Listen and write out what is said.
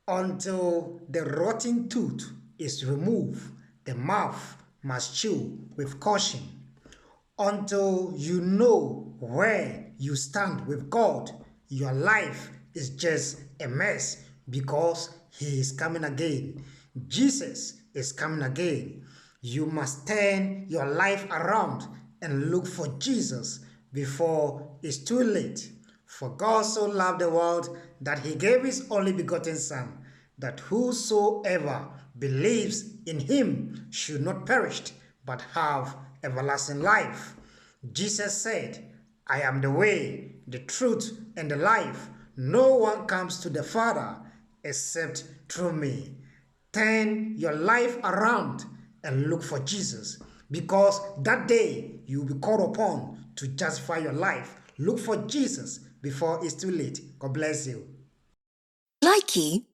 Until the rotten tooth is removed, the mouth must chew with caution. Until you know where you stand with God, your life is just a mess because He is coming again. Jesus is coming again. You must turn your life around and look for Jesus before it's too late. For God so loved the world that He gave His only begotten Son, that whosoever believes in Him should not perish but have everlasting life. Jesus said, I am the way, the truth, and the life. No one comes to the Father except through me. Turn your life around and look for Jesus, because that day you will be called upon to justify your life. Look for Jesus before it's too late. God bless you. Likey